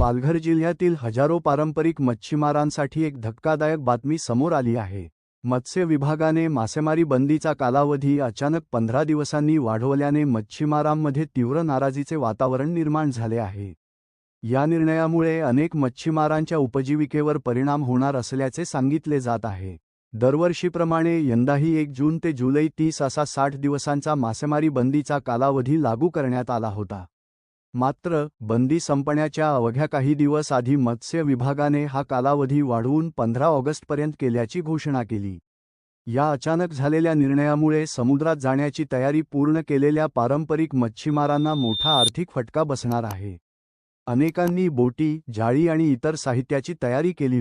पालघर जिल्ह्यातील हजारो पारंपरिक मच्छीमारांसाठी एक धक्कादायक बातमी समोर आली आहे। मत्स्य विभागाने मासेमारी बंदीचा कालावधी अचानक 15 दिवसांनी वाढवल्याने मच्छीमारांमध्ये तीव्र नाराजीचे वातावरण निर्माण झाले आहे। या निर्णयामुळे अनेक मच्छीमारांच्या उपजीविकेवर परिणाम होणार असल्याचे सांगितले जात आहे। दरवर्षीप्रमाणे यंदाही 1 जून ते जुलै 30 असा 60 दिवसांचा मासेमारी बंदीचा कालावधी लागू करण्यात आला होता। मात्र बंदी संपण्याच्या अवघ्या काही दिवस आधी मत्स्य विभागाने हा कालावधी वाढवून 15 ऑगस्टपर्यंत केल्याची घोषणा केली। या अचानक झालेल्या निर्णयामुळे समुद्रात जाण्याची तयारी पूर्ण केलेल्या पारंपरिक मच्छीमारांना मोठा आर्थिक फटका बसणार आहे। अनेकांनी बोटी, जाळी आणि इतर साहित्याची तयारी केली